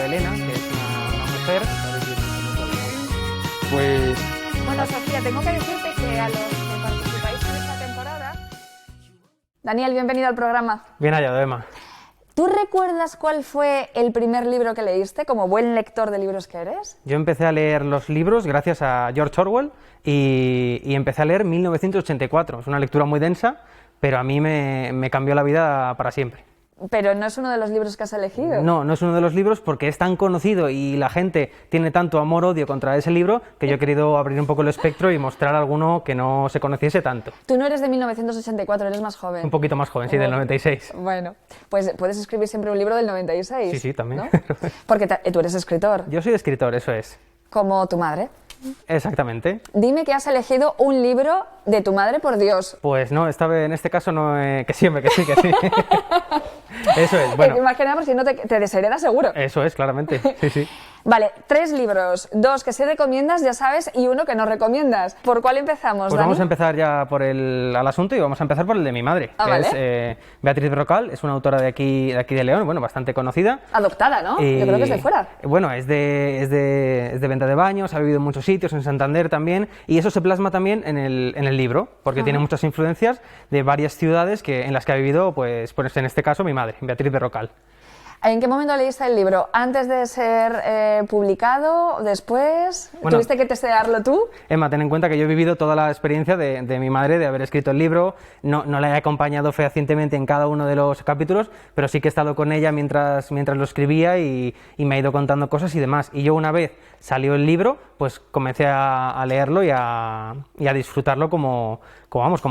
Elena, que es una mujer. Pues... Bueno, Sofía, tengo que decirte que a los que participáis en esta temporada... Daniel, bienvenido al programa. Bien hallado, Emma. ¿Tú recuerdas cuál fue el primer libro que leíste, como buen lector de libros que eres? Yo empecé a leer los libros gracias a George Orwell y empecé a leer 1984. Es una lectura muy densa, pero a mí me cambió la vida para siempre. Pero no es uno de los libros que has elegido. No, no es uno de los libros porque es tan conocido y la gente tiene tanto amor-odio contra ese libro que yo he querido abrir un poco el espectro y mostrar alguno que no se conociese tanto. Tú no eres de 1984, eres más joven. Un poquito más joven, sí, del 96. Bueno, pues puedes escribir siempre un libro del 96. Sí, sí, también. ¿No? Porque tú eres escritor. Yo soy escritor, eso es. Como tu madre. Exactamente. Dime que has elegido un libro de tu madre, por Dios. Pues no, esta vez, en este caso no, que sí, hombre, que sí. Eso es, bueno. Más que nada, porque si no te deshereda seguro. Eso es, claramente, sí, sí. Vale, 3 libros, 2 que sí recomiendas, ya sabes, y 1 que no recomiendas. ¿Por cuál empezamos, Pues Dani? vamos a empezar ya al asunto y vamos a empezar por el de mi madre, que ¿vale? Es Beatriz Brocal, es una autora de aquí de León, bueno, bastante conocida. Adoptada, ¿no? Yo creo que es de fuera. Bueno, es de Venta de Baños, ha vivido en muchos sitios, en Santander también, y eso se plasma también en el libro, porque tiene muchas influencias de varias ciudades en las que ha vivido, pues en este caso, mi madre, Beatriz Brocal. ¿En qué momento leíste el libro? ¿Antes de ser publicado? ¿Después? Bueno, ¿Tuviste que testearlo tú? Emma, ten en cuenta que yo he vivido toda la experiencia de mi madre de haber escrito el libro, no la he acompañado fehacientemente en cada uno de los capítulos, pero sí que he estado con ella mientras lo escribía y me ha ido contando cosas y demás. Y yo una vez salió el libro, pues comencé a leerlo y a disfrutarlo como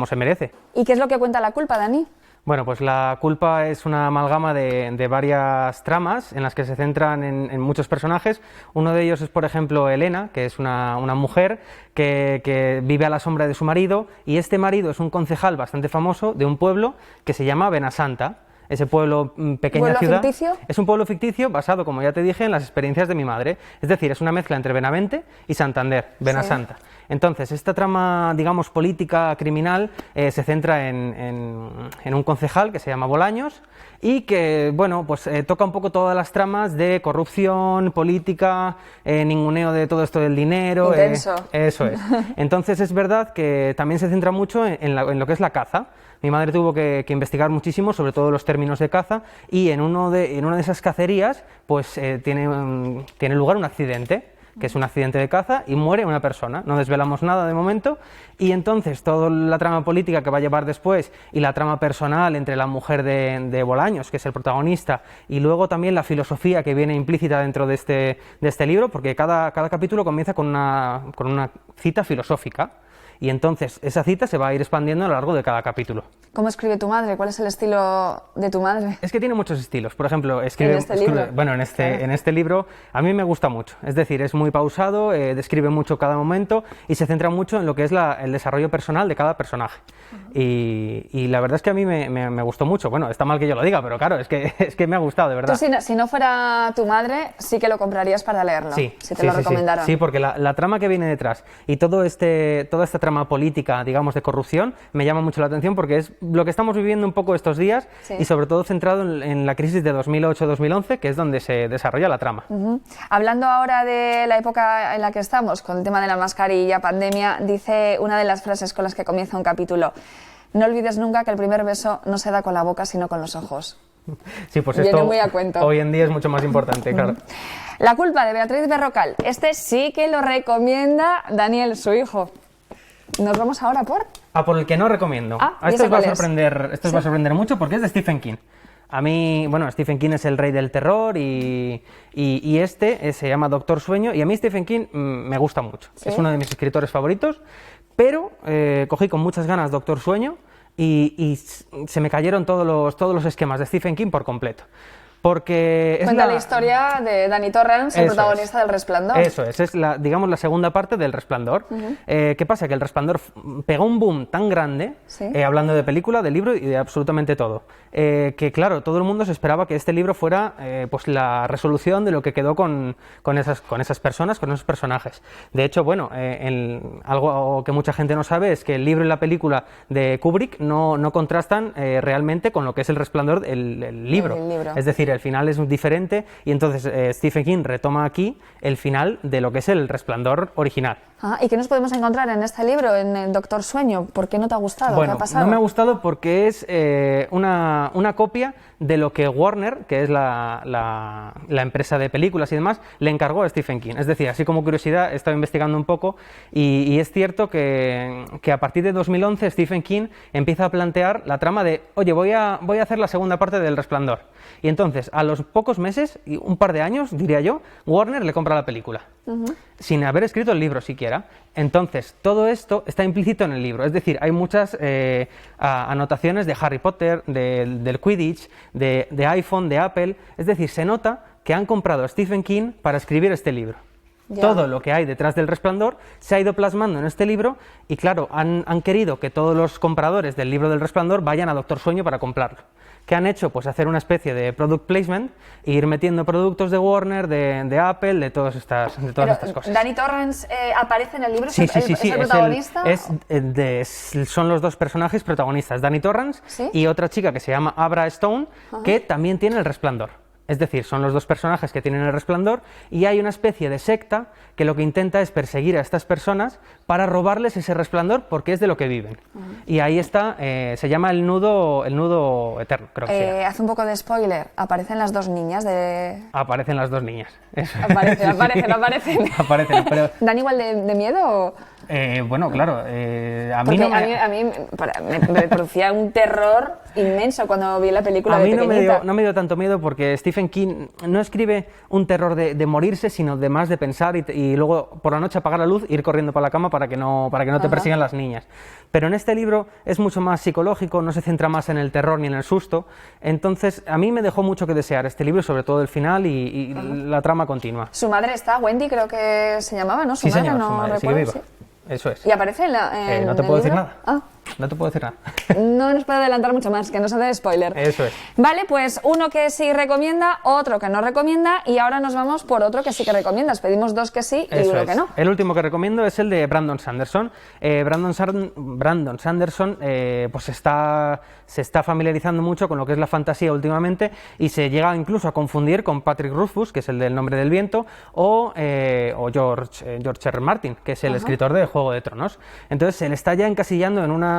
se merece. ¿Y qué es lo que cuenta La culpa, Dani? Bueno, pues La culpa es una amalgama de varias tramas en las que se centran en muchos personajes. Uno de ellos es, por ejemplo, Elena, que es una mujer que vive a la sombra de su marido, y este marido es un concejal bastante famoso de un pueblo que se llama Benasanta. Ese pueblo, pequeña ciudad, ficticio? Es un pueblo ficticio basado, como ya te dije, en las experiencias de mi madre. Es decir, es una mezcla entre Benavente y Santander, Benasanta. Sí. Entonces, esta trama, digamos, política, criminal, se centra en un concejal que se llama Bolaños y que, bueno, pues toca un poco todas las tramas de corrupción, política, ninguneo de todo esto del dinero. Intenso. Eso es. Entonces, es verdad que también se centra mucho en lo que es la caza. Mi madre tuvo que investigar muchísimo sobre todos los términos de caza y en una de esas cacerías pues tiene lugar un accidente, que es un accidente de caza, y muere una persona. No desvelamos nada de momento, y entonces toda la trama política que va a llevar después y la trama personal entre la mujer de Bolaños, que es el protagonista, y luego también la filosofía que viene implícita dentro de este libro, porque cada capítulo comienza con una cita filosófica. Y entonces esa cita se va a ir expandiendo a lo largo de cada capítulo. ¿Cómo escribe tu madre? ¿Cuál es el estilo de tu madre? Es que tiene muchos estilos. Por ejemplo, ¿En este libro? Bueno, en este libro a mí me gusta mucho. Es decir, es muy pausado, describe mucho cada momento y se centra mucho en lo que es el desarrollo personal de cada personaje. Y la verdad es que a mí me gustó mucho. Bueno, está mal que yo lo diga, pero claro, es que me ha gustado, de verdad. Tú, si no fuera tu madre, sí que lo comprarías para leerlo, sí, si te lo recomendaron. Sí, porque la trama que viene detrás y toda esta trama política, digamos, de corrupción, me llama mucho la atención porque es lo que estamos viviendo un poco estos días y sobre todo centrado en la crisis de 2008-2011, que es donde se desarrolla la trama. Hablando ahora de la época en la que estamos, con el tema de la mascarilla, pandemia, dice una de las frases con las que comienza un capítulo: no olvides nunca que el primer beso no se da con la boca, sino con los ojos. Sí, pues Viene esto muy a cuento. Hoy en día es mucho más importante, claro. La culpa, de Beatriz Berrocal. Este sí que lo recomienda Daniel, su hijo. Nos vamos ahora por... por el que no recomiendo. Esto os va a sorprender mucho porque es de Stephen King. A mí, bueno, Stephen King es el rey del terror y se llama Doctor Sueño, y a mí Stephen King me gusta mucho. ¿Sí? Es uno de mis escritores favoritos, pero cogí con muchas ganas Doctor Sueño y se me cayeron todos los esquemas de Stephen King por completo. Porque cuenta la historia de Danny Torrance, el protagonista del Resplandor. Eso es digamos la segunda parte del Resplandor. ¿Qué pasa? Que el Resplandor pegó un boom tan grande, hablando de película, de libro y de absolutamente todo, que claro, todo el mundo se esperaba que este libro fuera pues la resolución de lo que quedó con esas personas, con esos personajes. De hecho, bueno, algo que mucha gente no sabe es que el libro y la película de Kubrick no contrastan realmente con lo que es el Resplandor, el libro. El libro. Es decir, el final es diferente y entonces Stephen King retoma aquí el final de lo que es El Resplandor original. ¿Y qué nos podemos encontrar en este libro, en el Doctor Sueño? ¿Por qué no te ha gustado? Bueno, ¿Qué ha pasado? no me ha gustado porque es una copia de lo que Warner, que es la empresa de películas y demás, le encargó a Stephen King. Es decir, así como curiosidad, he estado investigando un poco y es cierto que a partir de 2011 Stephen King empieza a plantear la trama de, oye, voy a hacer la segunda parte del Resplandor. Y entonces, a los pocos meses, y un par de años, diría yo, Warner le compra la película, sin haber escrito el libro siquiera. Entonces, todo esto está implícito en el libro, es decir, hay muchas anotaciones de Harry Potter, del Quidditch, de iPhone, de Apple, es decir, se nota que han comprado a Stephen King para escribir este libro. Ya. Todo lo que hay detrás del Resplandor se ha ido plasmando en este libro y claro, han querido que todos los compradores del libro del Resplandor vayan a Doctor Sueño para comprarlo. ¿Qué han hecho? Pues hacer una especie de product placement e ir metiendo productos de Warner, de Apple, de todas estas cosas. ¿Danny Torrance aparece en el libro? Sí, ¿Es el protagonista? Son los dos personajes protagonistas, Danny Torrance ¿Sí? y otra chica que se llama Abra Stone, que también tiene el Resplandor. Es decir, son los dos personajes que tienen el Resplandor y hay una especie de secta que lo que intenta es perseguir a estas personas para robarles ese Resplandor porque es de lo que viven. Y ahí está, se llama el nudo eterno, creo que se llama. Hace un poco de spoiler, aparecen las dos niñas de... Aparecen las dos niñas. Eso. Aparecen. Pero, ¿Dan igual de miedo o...? Bueno, claro, a Porque mí no a mí me producía un terror inmenso cuando vi la película de pequeñita. No me dio tanto miedo porque Stephen King no escribe un terror de morirse, sino de más de pensar y luego por la noche apagar la luz e ir corriendo para la cama para que no te persigan las niñas. Pero en este libro es mucho más psicológico, no se centra más en el terror ni en el susto, entonces a mí me dejó mucho que desear este libro, sobre todo el final y la trama continua. Su madre está, Wendy creo que se llamaba, ¿no? Su madre, señor, no su madre recuerdo. sigue viva. Sí. Eso es. ¿Y aparece en no te el puedo decir libro? nada. No te puedo decir nada. No nos puede adelantar mucho más, que nos hace spoiler. Eso es. Vale, pues uno que sí recomienda, otro que no recomienda y ahora nos vamos por otro que sí que recomiendas. Pedimos dos que sí y uno que no. El último que recomiendo es el de Brandon Sanderson. Brandon Sanderson pues se está familiarizando mucho con lo que es la fantasía últimamente y se llega incluso a confundir con Patrick Rothfuss, que es el del Nombre del Viento, o George R. Martin, que es el escritor de Juego de Tronos. Entonces se le está ya encasillando en una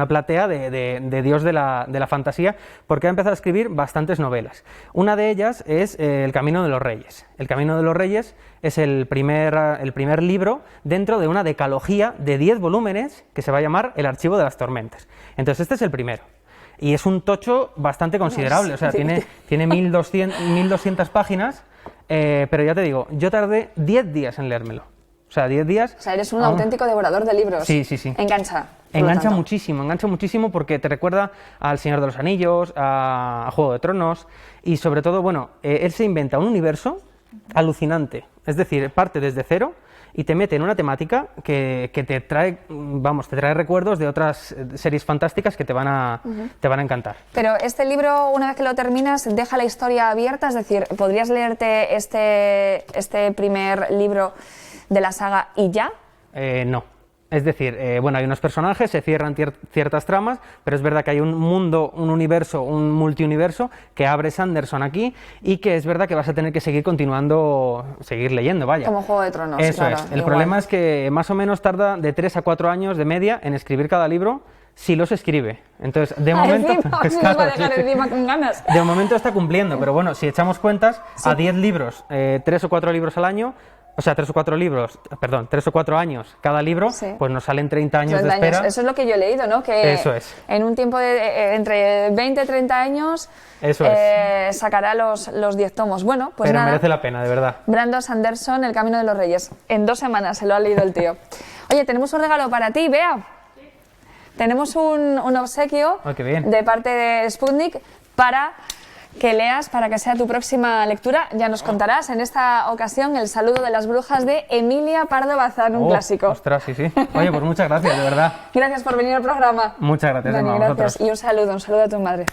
platea de dios de la fantasía, porque ha empezado a escribir bastantes novelas. Una de ellas es El Camino de los Reyes. El Camino de los Reyes es el primer libro dentro de una decalogía de 10 volúmenes que se va a llamar El Archivo de las Tormentas. Entonces este es el primero. Y es un tocho bastante considerable, o sea, tiene 1200 páginas, pero ya te digo, yo tardé 10 días en leérmelo. O sea, 10 días... O sea, eres un auténtico devorador de libros. Sí. Engancha. Engancha muchísimo porque te recuerda al Señor de los Anillos, a Juego de Tronos y sobre todo, bueno, él se inventa un universo alucinante. Es decir, parte desde cero y te mete en una temática que te trae recuerdos de otras series fantásticas que te van a encantar. Pero este libro, una vez que lo terminas, deja la historia abierta, es decir, ¿podrías leerte este primer libro de la saga y ya? No. Es decir, bueno, hay unos personajes, se cierran ciertas tramas, pero es verdad que hay un mundo, un universo, un multiuniverso que abre Sanderson aquí y que es verdad que vas a tener que seguir leyendo, vaya. Como Juego de Tronos, Eso claro, es. El igual. problema es que más o menos tarda de 3 a 4 años de media en escribir cada libro, si los escribe. Entonces, de momento... Encima, claro, va a dejar encima con ganas. de momento está cumpliendo, pero bueno, si echamos cuentas, a 10 libros, 3 o 4 libros al año... O sea, 3 o 4 años cada libro, pues nos salen 30 años de espera. Eso es lo que yo he leído, ¿no? Que eso es. En un tiempo de entre 20 y 30 años sacará los 10 tomos. Bueno, pues pero nada. merece la pena, de verdad. Brandon Sanderson, El Camino de los Reyes. En 2 semanas se lo ha leído el tío. Oye, tenemos un regalo para ti, Bea. Tenemos un obsequio qué bien. de parte de Sputnik para que leas, para que sea tu próxima lectura. Ya nos contarás. En esta ocasión, El Saludo de las Brujas de Emilia Pardo Bazán, un clásico. Ostras, sí. Oye, pues muchas gracias, de verdad. Gracias por venir al programa. Muchas gracias, Dani, a gracias. vosotros. Y un saludo a tu madre.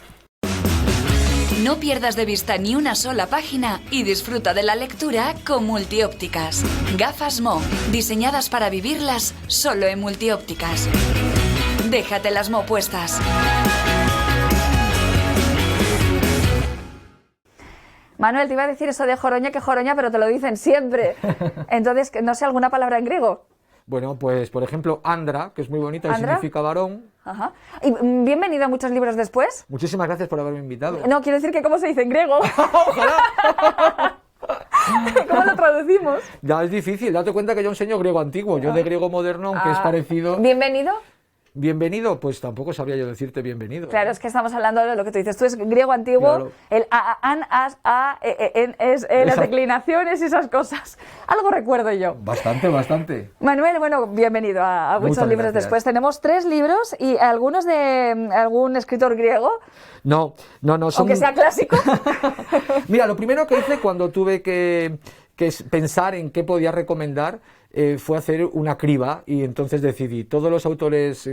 No pierdas de vista ni una sola página y disfruta de la lectura con Multiópticas. Gafas Mo, diseñadas para vivirlas solo en Multiópticas. Déjate las Mo puestas. Manuel, te iba a decir eso de joroña, que joroña, pero te lo dicen siempre. Entonces, no sé, ¿alguna palabra en griego? Bueno, pues por ejemplo, Andra, que es muy bonita y ¿Andra? significa varón. Ajá. Y bienvenido a Muchos Libros Después. Muchísimas gracias por haberme invitado. No, quiero decir que ¿cómo se dice en griego? ¡Ojalá! ¿Cómo lo traducimos? Ya es difícil, date cuenta que yo enseño griego antiguo, yo de griego moderno, aunque es parecido. ¿Bienvenido? Bienvenido, pues tampoco sabría yo decirte bienvenido. Claro, es que estamos hablando de lo que tú dices. Tú es griego antiguo, Claro. el an, as, a, en, es, las declinaciones y esas cosas. Algo recuerdo yo. Bastante, bastante. Manuel, bueno, bienvenido a Muchos Muchas Libros gracias. Después. Tenemos 3 libros y algunos de algún escritor griego, No, son... aunque sea clásico. Mira, lo primero que hice cuando tuve que pensar en qué podía recomendar fue hacer una criba y entonces decidí todos los autores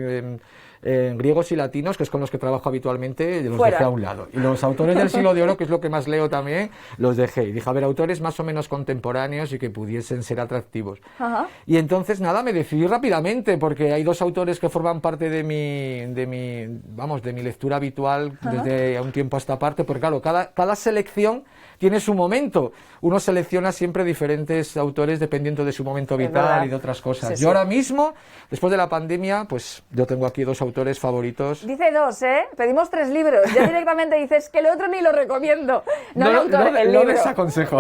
griegos y latinos, que es con los que trabajo habitualmente, los Fuera. dejé a un lado. Y los autores del siglo de oro, que es lo que más leo también, los dejé. Y dije, a ver, autores más o menos contemporáneos y que pudiesen ser atractivos. Ajá. Y entonces, nada, me decidí rápidamente, porque hay 2 autores que forman parte de mi lectura habitual desde un tiempo a esta parte, porque claro, cada selección tiene su momento. Uno selecciona siempre diferentes autores dependiendo de su momento vital verdad. y de otras cosas. Sí, Yo sí. ahora mismo, después de la pandemia, pues yo tengo aquí 2 autores favoritos. Dice 2, ¿eh? Pedimos 3 libros. Ya directamente dices que el otro ni lo recomiendo. No el autor, el lo libro. desaconsejo.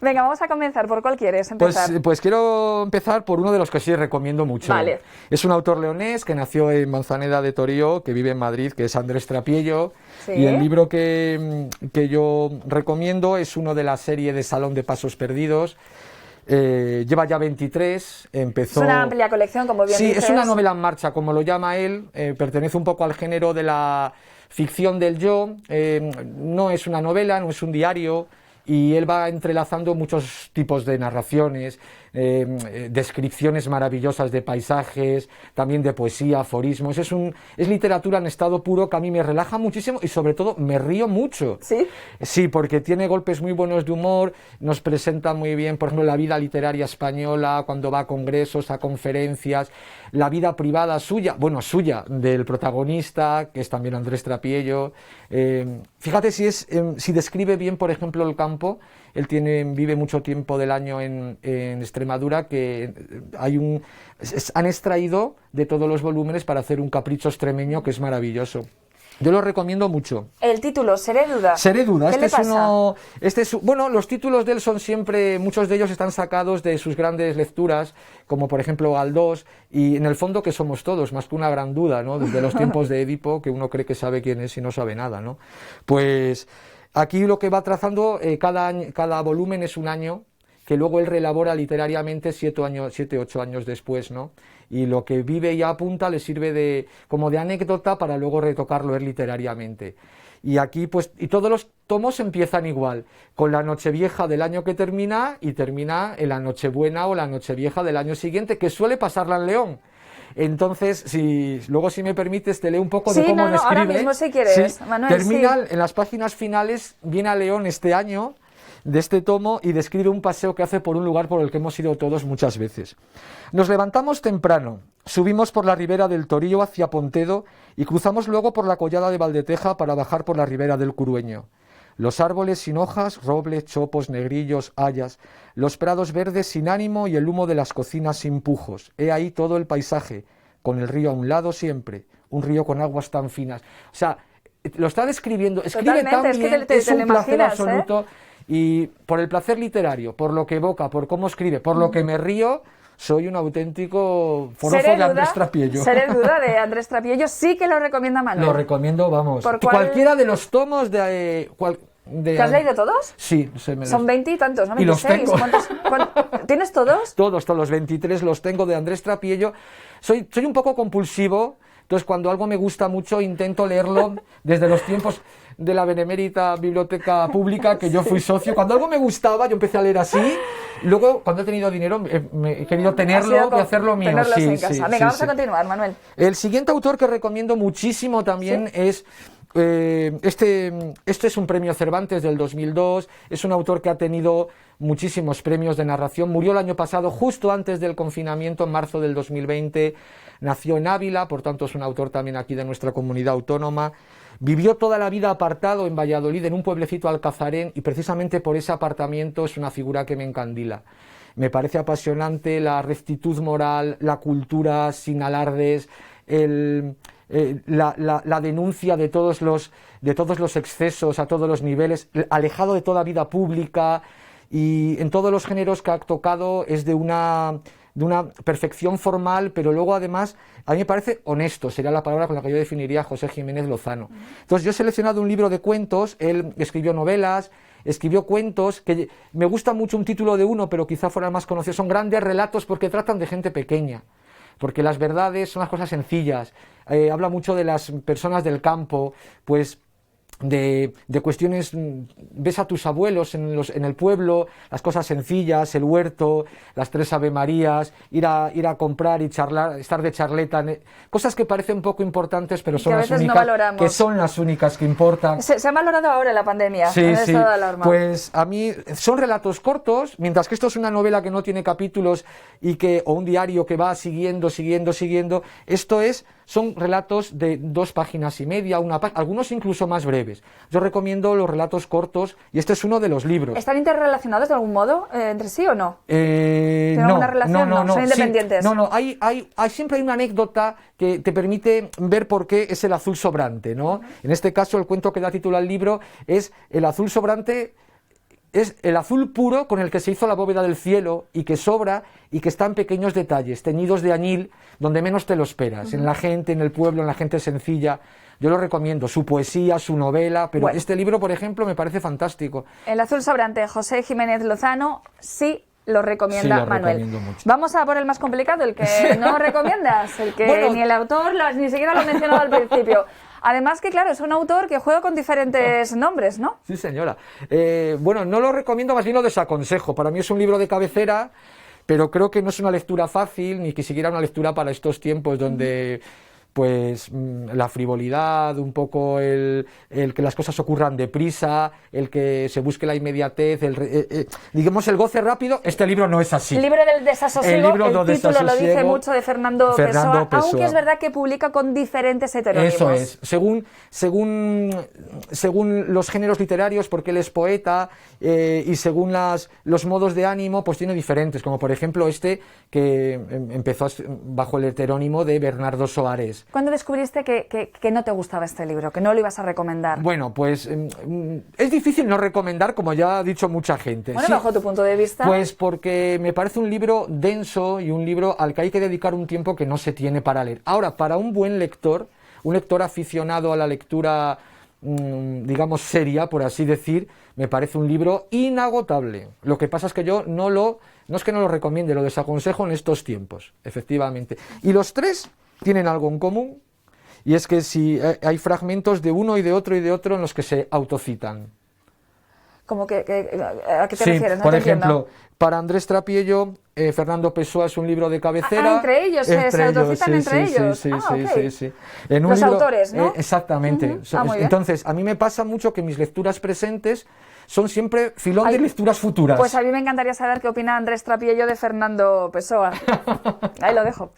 Venga, vamos a comenzar. ¿Por cuál quieres empezar? Pues quiero empezar por uno de los que sí recomiendo mucho. Vale. Es un autor leonés que nació en Manzaneda de Torío, que vive en Madrid, que es Andrés Trapiello. Sí. Y el libro que yo recomiendo es uno de la serie de Salón de Pasos Perdidos. Lleva ya 23, empezó... Es una amplia colección, como bien Sí, dices. es una novela en marcha, como lo llama él, pertenece un poco al género de la ficción del yo, no es una novela, no es un diario, y él va entrelazando muchos tipos de narraciones, descripciones maravillosas de paisajes, también de poesía, aforismos. Es literatura en estado puro que a mí me relaja muchísimo y sobre todo me río mucho. ¿Sí? Sí, porque tiene golpes muy buenos de humor, nos presenta muy bien, por ejemplo, la vida literaria española, cuando va a congresos, a conferencias, la vida privada suya, del protagonista, que es también Andrés Trapiello. Fíjate si describe bien, por ejemplo, el campo. Él vive mucho tiempo del año en Extremadura, que han extraído de todos los volúmenes para hacer un capricho extremeño que es maravilloso. Yo lo recomiendo mucho. El título, Seré Duda. Seré Duda. ¿Qué le pasa? Bueno, los títulos de él son siempre, muchos de ellos están sacados de sus grandes lecturas, como por ejemplo Galdós, y en el fondo que somos todos, más que una gran duda, ¿no? Desde los tiempos de Edipo, que uno cree que sabe quién es y no sabe nada, ¿no? Pues aquí lo que va trazando, cada volumen es un año, que luego él reelabora literariamente 7 o 8 años después, ¿no? Y lo que vive y apunta le sirve como de anécdota para luego retocarlo él literariamente. Y aquí, pues, y todos los tomos empiezan igual, con la Nochevieja del año que termina y termina en la Nochebuena o la Nochevieja del año siguiente, que suele pasarla en León. Entonces, luego si me permites, te leo un poco de cómo describe. Ahora mismo si quieres, Sí, Manuel. termina Sí. en las páginas finales, viene a León este año, de este tomo, y describe un paseo que hace por un lugar por el que hemos ido todos muchas veces. Nos levantamos temprano, subimos por la ribera del Torío hacia Pontedo y cruzamos luego por la collada de Valdeteja para bajar por la ribera del Curueño. Los árboles sin hojas, robles, chopos, negrillos, hayas, los prados verdes sin ánimo y el humo de las cocinas sin pujos. He ahí todo el paisaje, con el río a un lado siempre, un río con aguas tan finas. O sea, lo está describiendo, escribe Totalmente, tan es que bien, te es un lo placer imaginas, absoluto. Y por el placer literario, por lo que evoca, por cómo escribe, por lo que me río, soy un auténtico forofo de Andrés Trapiello. Seré Duda de Andrés Trapiello sí que lo recomienda Manuel. Lo recomiendo, vamos. ¿Por cuál? Cualquiera de los tomos de... ¿Te has leído todos? Sí. Son 20 y tantos, ¿no? Y los 26. tengo. ¿Tienes todos? Todos los 23 los tengo de Andrés Trapiello. Soy un poco compulsivo, entonces cuando algo me gusta mucho intento leerlo desde los tiempos de la benemérita biblioteca pública, que yo fui socio. Cuando algo me gustaba, yo empecé a leer así. Luego, cuando he tenido dinero, he querido tenerlo y hacerlo mío. Tenerlos Sí, en casa. sí, Venga, sí, vamos sí. a continuar, Manuel. El siguiente autor que recomiendo muchísimo también es... este es un premio Cervantes del 2002, es un autor que ha tenido muchísimos premios de narración, murió el año pasado justo antes del confinamiento, en marzo del 2020, nació en Ávila, por tanto es un autor también aquí de nuestra comunidad autónoma, Vivió toda la vida apartado en Valladolid, en un pueblecito alcazarén, y precisamente por ese apartamiento es una figura que me encandila. Me parece apasionante la rectitud moral, la cultura sin alardes, la denuncia de todos los excesos a todos los niveles, alejado de toda vida pública, y en todos los géneros que ha tocado es de una perfección formal, pero luego además a mí me parece honesto, sería la palabra con la que yo definiría a José Jiménez Lozano. Entonces yo he seleccionado un libro de cuentos, él escribió novelas, escribió cuentos, que me gusta mucho un título de uno, pero quizá fuera el más conocido, son grandes relatos porque tratan de gente pequeña, porque las verdades son las cosas sencillas, habla mucho de las personas del campo, pues de cuestiones, ves a tus abuelos en el pueblo, las cosas sencillas, el huerto, las 3 Ave Marías, ir a comprar y charlar, estar de charleta, cosas que parecen poco importantes, pero son las únicas, que son las únicas que importan. Se ha valorado ahora en la pandemia, sí, en el sí. estado de alarma. Pues a mí son relatos cortos, mientras que esto es una novela que no tiene capítulos o un diario que va siguiendo, esto son relatos de 2 páginas y media, algunos incluso más breves. Yo recomiendo los relatos cortos y este es uno de los libros. ¿Están interrelacionados de algún modo entre sí o no? ¿Tienen alguna relación? No. ¿Son independientes? Sí, siempre hay una anécdota que te permite ver por qué es el azul sobrante, ¿no? En este caso, el cuento que da título al libro es el azul sobrante. Es el azul puro con el que se hizo la bóveda del cielo y que sobra y que está en pequeños detalles, teñidos de añil, donde menos te lo esperas, en la gente, en el pueblo, en la gente sencilla. Yo lo recomiendo, su poesía, su novela, pero este libro, por ejemplo, me parece fantástico. El azul sobrante, José Jiménez Lozano, sí lo recomienda sí, lo Manuel. Recomiendo mucho. Vamos a por el más complicado, el que no recomiendas, el que ni el autor ni siquiera lo ha mencionado al principio. Además que, claro, es un autor que juega con diferentes nombres, ¿no? Sí, señora. No lo recomiendo, más bien lo desaconsejo. Para mí es un libro de cabecera, pero creo que no es una lectura fácil, ni que siquiera una lectura para estos tiempos donde pues la frivolidad, un poco el que las cosas ocurran deprisa, el que se busque la inmediatez, digamos el goce rápido. Este libro no es así. El libro del desasosiego, el título lo dice mucho, de Fernando Pessoa, aunque es verdad que publica con diferentes heterónimos. Eso es, según los géneros literarios, porque él es poeta, y según los modos de ánimo, pues tiene diferentes, como por ejemplo este que empezó bajo el heterónimo de Bernardo Soares. ¿Cuándo descubriste que no te gustaba este libro, que no lo ibas a recomendar? Bueno, pues es difícil no recomendar, como ya ha dicho mucha gente. Bueno, bajo tu punto de vista. Pues porque me parece un libro denso y un libro al que hay que dedicar un tiempo que no se tiene para leer. Ahora, para un buen lector, un lector aficionado a la lectura, digamos, seria, por así decir, me parece un libro inagotable. Lo que pasa es que yo no es que no lo recomiende, lo desaconsejo en estos tiempos, efectivamente. Y los 3 tienen algo en común, y es que hay fragmentos de uno y de otro en los que se autocitan. ¿Cómo que a qué te refieres? No por te ejemplo, entiendo. Para Andrés Trapiello, Fernando Pessoa es un libro de cabecera. Entre ellos, se autocitan entre ellos. Sí. En un Los libro, autores, ¿no? Exactamente. Entonces, a mí me pasa mucho que mis lecturas presentes son siempre filón de lecturas futuras. Pues a mí me encantaría saber qué opina Andrés Trapiello de Fernando Pessoa. Ahí lo dejo.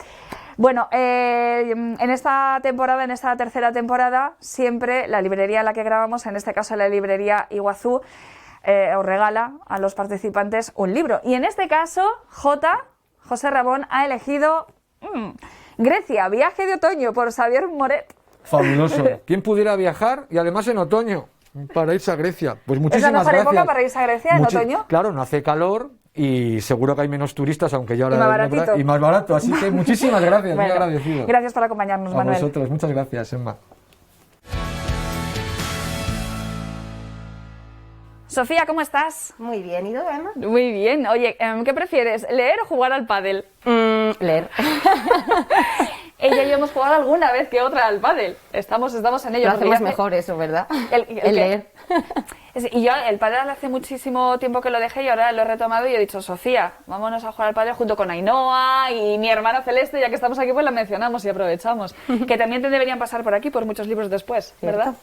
Bueno, en esta temporada, en esta tercera temporada, siempre la librería en la que grabamos, en este caso la librería Iguazú, os regala a los participantes un libro. Y en este caso, José Rabón, ha elegido Grecia, viaje de otoño, por Xavier Moret. Fabuloso. ¿Quién pudiera viajar? Y además en otoño, para irse a Grecia. Pues muchísimas gracias. ¿Es la mejor época para irse a Grecia en otoño? Claro, no hace calor y seguro que hay menos turistas, aunque ya ahora... Y más barato, así que muchísimas gracias, bueno, muy agradecido. Gracias por acompañarnos, Manuel. A vosotros, muchas gracias, Emma. Sofía, ¿cómo estás? Muy bien, ¿y tú, Emma? Muy bien. Oye, ¿qué prefieres, leer o jugar al pádel? Leer. Ella y yo hemos jugado alguna vez que otra al pádel. Estamos en ello. Lo hacemos mejor eso, ¿verdad? El leer. Y yo el pádel hace muchísimo tiempo que lo dejé y ahora lo he retomado y he dicho, Sofía, vámonos a jugar al pádel junto con Ainhoa y mi hermana Celeste, ya que estamos aquí pues la mencionamos y aprovechamos. Que también te deberían pasar por aquí por muchos libros después, ¿verdad? ¿Cierto?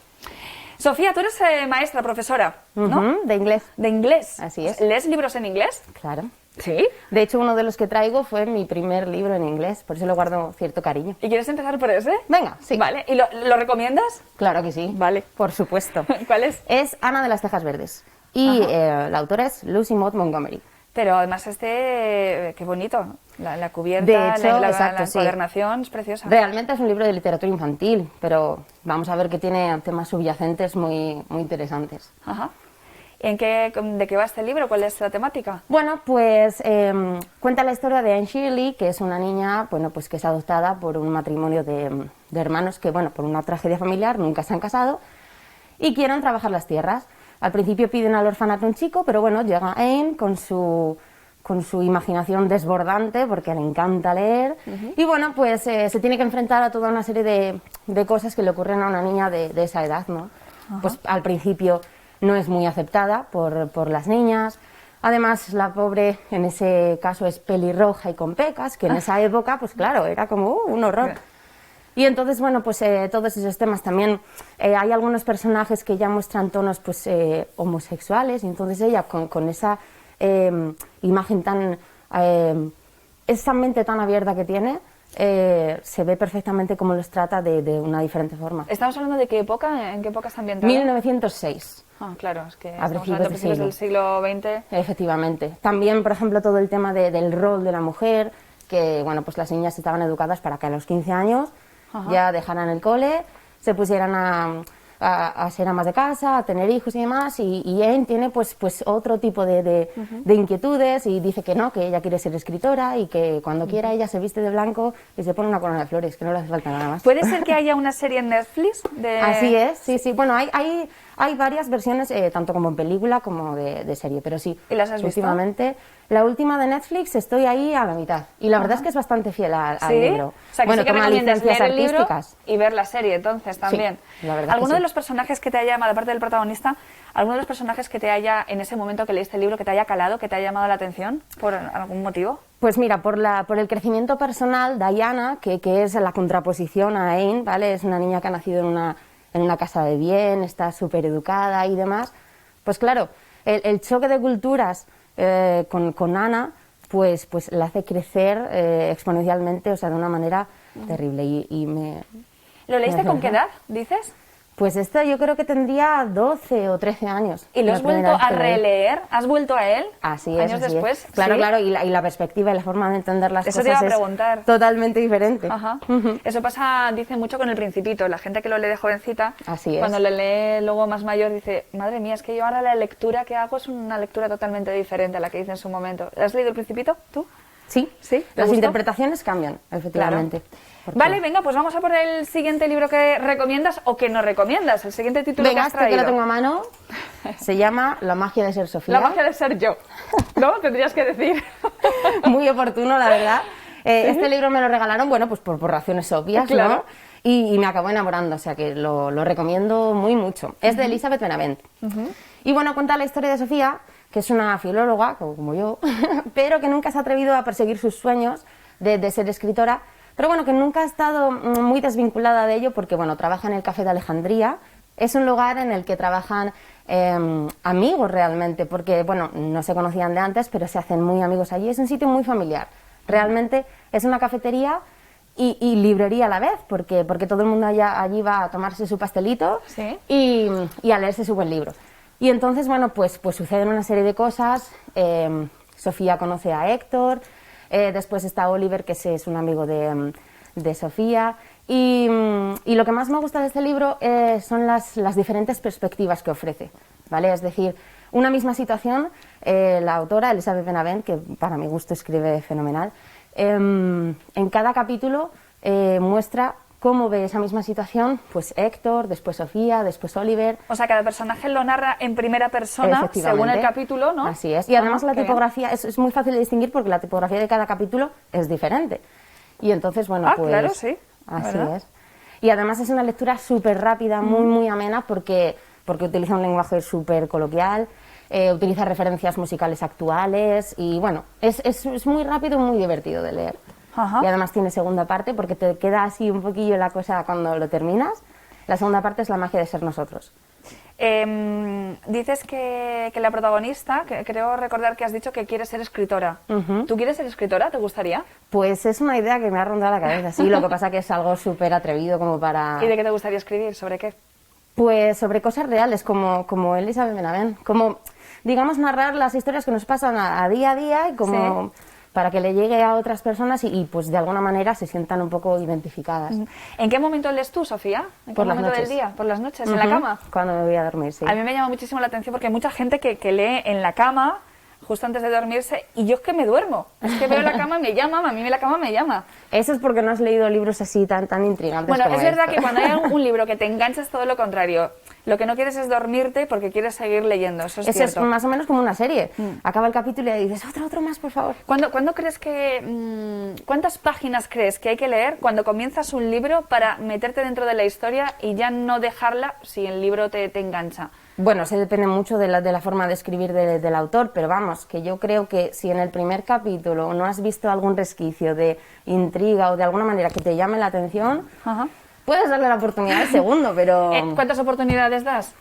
Sofía, tú eres maestra, profesora, ¿no? De inglés. De inglés. Así es. ¿Lees libros en inglés? Claro. ¿Sí? De hecho, uno de los que traigo fue mi primer libro en inglés, por eso le guardo cierto cariño. ¿Y quieres empezar por ese? Venga, sí. Vale, ¿y lo recomiendas? Claro que sí. Vale. Por supuesto. ¿Cuál es? Es Ana de las Cejas Verdes. Y la autora es Lucy Maud Montgomery. Pero además qué bonito, la cubierta, De hecho, la exacto, sí. encuadernación es preciosa. Realmente es un libro de literatura infantil, pero vamos a ver que tiene temas subyacentes muy, muy interesantes. Ajá. ¿Y de qué va este libro? ¿Cuál es la temática? Bueno, pues cuenta la historia de Anne Shirley, que es una niña, bueno, pues que es adoptada por un matrimonio de hermanos que, bueno, por una tragedia familiar nunca se han casado y quieren trabajar las tierras. Al principio piden al orfanato un chico, pero bueno, llega Anne con su imaginación desbordante, porque le encanta leer, y bueno, pues se tiene que enfrentar a toda una serie de cosas que le ocurren a una niña de esa edad, ¿no? Pues al principio no es muy aceptada por las niñas. Además, la pobre, en ese caso, es pelirroja y con pecas, que en esa época, pues claro, era como un horror. Y entonces, bueno, pues todos esos temas también, hay algunos personajes que ya muestran tonos pues homosexuales, y entonces ella con esa imagen tan, esa mente tan abierta que tiene, se ve perfectamente cómo los trata de una diferente forma. ¿Estamos hablando de qué época? ¿En qué época está ambientada? 1906. Ah, claro, es que A estamos hablando de principios del siglo XX. Efectivamente. También, por ejemplo, todo el tema del rol de la mujer, que, bueno, pues las niñas estaban educadas para que a los 15 años ya dejaran el cole, se pusieran a ser amas de casa, a tener hijos y demás, y Anne tiene pues otro tipo de inquietudes, y dice que no, que ella quiere ser escritora, y que cuando quiera ella se viste de blanco y se pone una corona de flores, que no le hace falta nada más. ¿Puede ser que haya una serie en Netflix? Así es, sí, sí. Bueno, hay varias versiones, tanto como en película como de serie, pero sí. ¿Y las has visto? Últimamente, la última de Netflix estoy ahí a la mitad, y la verdad es que es bastante fiel al libro. O sea, que bueno, sí que toma recomiendas licencias leer el libro artísticas. y ver la serie, entonces, también. Sí, la verdad ¿Alguno que sí. de los personajes que te haya llamado, aparte del protagonista, alguno de los personajes que te haya, en ese momento que leíste el libro, que te haya calado, que te haya llamado la atención, por algún motivo? Pues mira, por el crecimiento personal, Diana, que es la contraposición a Anne, ¿vale? Es una niña que ha nacido en una casa de bien, está súper educada y demás. Pues claro, el choque de culturas con Ana, pues la hace crecer exponencialmente, o sea, de una manera terrible. ¿Lo leíste con qué edad, dices? Pues esto yo creo que tendría 12 o 13 años. ¿Y lo has vuelto a releer? ¿Has vuelto a él? Así es, años así después. Es. Claro, ¿Sí? claro, y la perspectiva y la forma de entender las Eso cosas te iba a es preguntar. totalmente diferente. Ajá. Eso pasa, dice mucho con El Principito. La gente que lo lee de jovencita, Así es. cuando lo lee luego más mayor, dice, madre mía, es que yo ahora la lectura que hago es una lectura totalmente diferente a la que hice en su momento. ¿Has leído El Principito, tú? Sí, ¿Sí? ¿Te las gustó? interpretaciones cambian, efectivamente. Porque- Vale, venga, pues vamos a por el siguiente libro que recomiendas o que no recomiendas. El siguiente título Venga, que has este que traído. lo tengo a mano se llama La magia de ser Sofía. La magia de ser yo. ¿No? Tendrías que decir. Muy oportuno, la verdad. Este libro me lo regalaron, bueno, pues por razones obvias, Claro. ¿no? Y me acabó enamorando, o sea que lo recomiendo muy mucho. Es de Elizabeth Benavent. Y bueno, cuenta la historia de Sofía, que es una filóloga, como yo, pero que nunca se ha atrevido a perseguir sus sueños de ser escritora, pero bueno, que nunca ha estado muy desvinculada de ello porque, bueno, trabaja en el Café de Alejandría. Es un lugar en el que trabajan amigos realmente, porque, bueno, no se conocían de antes, pero se hacen muy amigos allí. Es un sitio muy familiar. Realmente es una cafetería y librería a la vez, porque todo el mundo allí va a tomarse su pastelito Sí. y a leerse su buen libro. Y entonces, bueno, pues suceden una serie de cosas. Sofía conoce a Héctor, después está Oliver, que es un amigo de Sofía. Y lo que más me gusta de este libro son las diferentes perspectivas que ofrece, ¿vale? Es decir, una misma situación, la autora, Elizabeth Benavent, que para mi gusto escribe fenomenal, en cada capítulo muestra cómo ve esa misma situación, pues Héctor, después Sofía, después Oliver. O sea, cada personaje lo narra en primera persona, Efectivamente. según el capítulo, ¿no? Así es. Y además la qué bien. tipografía es muy fácil de distinguir porque la tipografía de cada capítulo es diferente. Y entonces, bueno, pues... claro, sí. Así ¿Verdad? es. Y además es una lectura súper rápida, muy amena, porque utiliza un lenguaje súper coloquial, utiliza referencias musicales actuales y, bueno, es muy rápido y muy divertido de leer. Ajá. Y además tiene segunda parte porque te queda así un poquillo la cosa cuando lo terminas. La segunda parte es La magia de ser nosotros. Dices que la protagonista, que creo recordar que has dicho que quiere ser escritora. ¿Tú quieres ser escritora? ¿Te gustaría? Pues es una idea que me ha rondado la cabeza, sí, lo que pasa que es algo súper atrevido como para... ¿Y de qué te gustaría escribir? ¿Sobre qué? Pues sobre cosas reales, como Elizabeth Benavent, como, digamos, narrar las historias que nos pasan a día y como... Sí. Para que le llegue a otras personas y pues de alguna manera se sientan un poco identificadas. ¿En qué momento lees tú, Sofía? ¿En qué momento del día? ¿Por las noches? ¿En la cama? Cuando me voy a dormir, sí. A mí me llama muchísimo la atención porque hay mucha gente que lee en la cama justo antes de dormirse y yo es que me duermo. Es que veo la cama y me llama, a mí la cama me llama. Eso es porque no has leído libros así tan intrigantes. Bueno, como es verdad esto. que cuando hay un libro que te engancha es todo lo contrario. Lo que no quieres es dormirte porque quieres seguir leyendo, eso es cierto. Es más o menos como una serie. Acaba el capítulo y dices, otro más, por favor. ¿Cuándo crees que... ¿Cuántas páginas crees que hay que leer cuando comienzas un libro para meterte dentro de la historia y ya no dejarla si el libro te engancha? Bueno, se depende mucho de la forma de escribir del autor, pero vamos, que yo creo que si en el primer capítulo no has visto algún resquicio de intriga o de alguna manera que te llame la atención... Ajá. Puedes darle la oportunidad al segundo, pero... ¿Cuántas oportunidades das?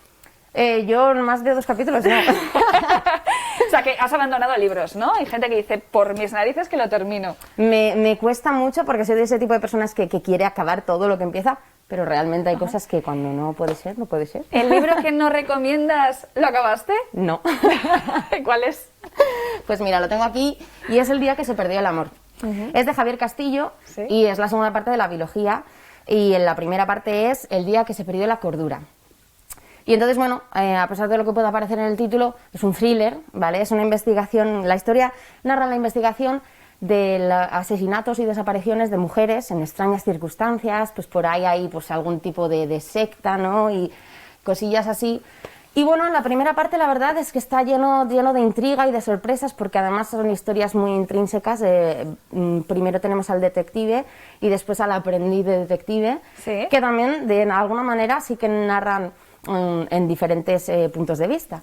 Yo más de 2 capítulos no. O sea, que has abandonado libros, ¿no? Hay gente que dice, por mis narices que lo termino. Me cuesta mucho porque soy de ese tipo de personas que quiere acabar todo lo que empieza, pero realmente hay cosas que cuando no puede ser, no puede ser. ¿El libro que no recomiendas, lo acabaste? No. ¿Cuál es? Pues mira, lo tengo aquí y es El día que se perdió el amor. Es de Javier Castillo, ¿sí? Y es la segunda parte de la biología. Y en la primera parte es El día que se perdió la cordura. Y entonces, bueno, a pesar de lo que pueda aparecer en el título, es un thriller, ¿vale? Es una investigación, la historia narra la investigación de asesinatos y desapariciones de mujeres en extrañas circunstancias, pues por ahí hay pues algún tipo de secta, ¿no? Y cosillas así. Y bueno, en la primera parte la verdad es que está lleno de intriga y de sorpresas porque además son historias muy intrínsecas. Primero tenemos al detective y después al aprendiz de detective, ¿sí? Que también de alguna manera sí que narran en diferentes puntos de vista.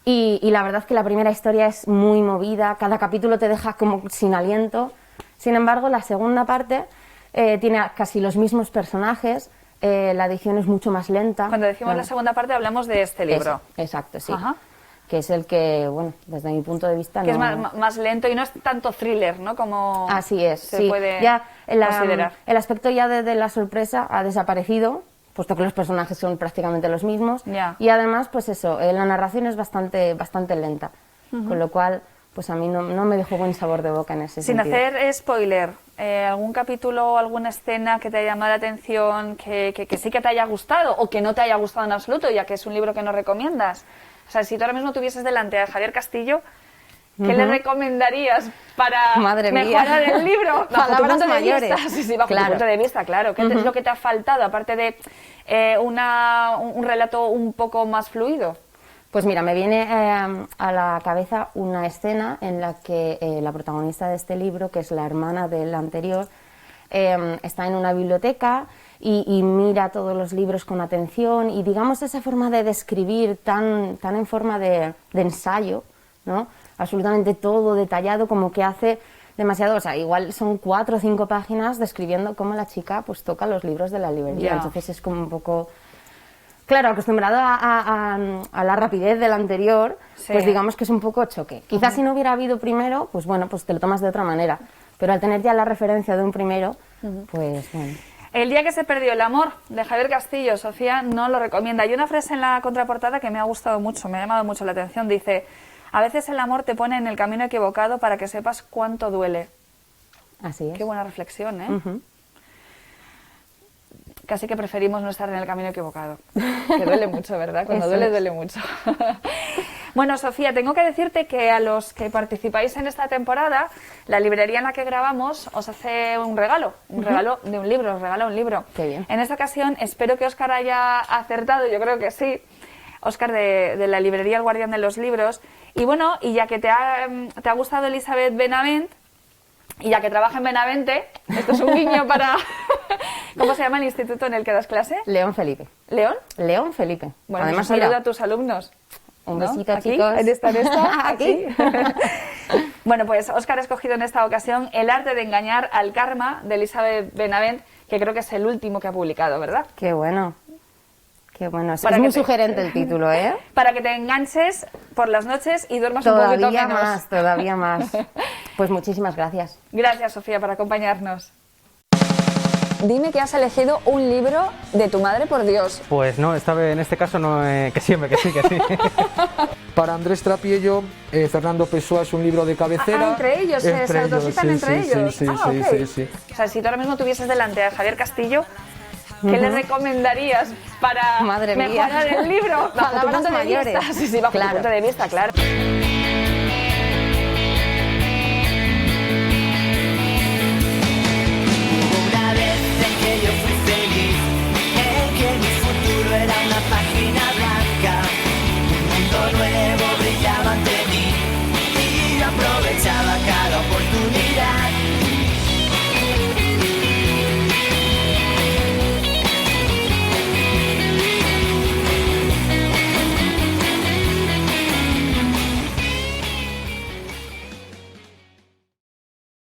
Y la verdad es que la primera historia es muy movida, cada capítulo te deja como sin aliento. Sin embargo, la segunda parte tiene casi los mismos personajes. La edición es mucho más lenta. Cuando decimos la segunda parte hablamos de este libro. Exacto, sí. Ajá. Que es el que, bueno, desde mi punto de vista... Que no... es más lento y no es tanto thriller, ¿no? Como así es, se sí. puede ya considerar. El aspecto ya de la sorpresa ha desaparecido, puesto que los personajes son prácticamente los mismos. Ya. Y además, pues eso, la narración es bastante lenta. Con lo cual, pues a mí no me dejó buen sabor de boca en ese sentido. Sin hacer spoiler, ¿algún capítulo o alguna escena que te haya llamado la atención, que sí que te haya gustado o que no te haya gustado en absoluto, ya que es un libro que no recomiendas? O sea, si tú ahora mismo tuvieses delante a Javier Castillo, ¿qué le recomendarías para mejorar el libro? Bajo tu punto de vista. Sí, bajo tu punto de vista, claro. ¿Qué es lo que te ha faltado, aparte de un relato un poco más fluido? Pues mira, me viene a la cabeza una escena en la que la protagonista de este libro, que es la hermana del anterior, está en una biblioteca y mira todos los libros con atención y digamos esa forma de describir tan en forma de ensayo, ¿no? Absolutamente todo detallado, como que hace demasiado, o sea, igual son 4 o 5 páginas describiendo cómo la chica pues toca los libros de la librería, entonces es como un poco... Claro, acostumbrado a la rapidez del anterior, pues digamos que es un poco choque. Quizás si no hubiera habido primero, pues bueno, pues te lo tomas de otra manera. Pero al tener ya la referencia de un primero, pues bueno. El día que se perdió el amor, de Javier Castillo, Sofía no lo recomienda. Hay una frase en la contraportada que me ha gustado mucho, me ha llamado mucho la atención. Dice, a veces el amor te pone en el camino equivocado para que sepas cuánto duele. Así es. Qué buena reflexión, ¿eh? Casi que preferimos no estar en el camino equivocado. Que duele mucho, ¿verdad? Cuando duele, duele mucho. Bueno, Sofía, tengo que decirte que a los que participáis en esta temporada, la librería en la que grabamos os hace un regalo de un libro, os regala un libro. Qué bien. En esta ocasión espero que Óscar haya acertado, yo creo que sí. Óscar de la librería El Guardián de los Libros. Y bueno, y ya que te ha gustado Elizabeth Benavent, y ya que trabaja en Benavente, esto es un guiño para... ¿Cómo se llama el instituto en el que das clase? León Felipe. ¿León? León Felipe. Bueno, además saluda a tus alumnos. Un besito, ¿aquí? chicos. ¿En esta? Aquí. Bueno, pues Óscar ha escogido en esta ocasión El arte de engañar al karma, de Elizabeth Benavent, que creo que es el último que ha publicado, ¿verdad? Qué bueno. Qué bueno, es Para muy que te- sugerente el título, ¿eh? Para que te enganches por las noches y duermas un poquito Todavía menos. más, todavía más. Pues muchísimas gracias. Gracias, Sofía, por acompañarnos. Dime que has elegido un libro de tu madre, por Dios. Pues no, esta vez en este caso no, que siempre, que sí, que sí. Para Andrés Trapiello, Fernando Pessoa es un libro de cabecera. Entre ellos, se Entre ellos, autocitan sí, entre sí, ellos. sí, Ah, sí, ok. sí, sí. O sea, si tú ahora mismo tuvieses delante a Javier Castillo, ¿qué le recomendarías para Madre mía. mejorar el libro? Bajo tu Palabras punto de mayores. vista. Sí, sí, bajo Claro. tu punto de vista, claro.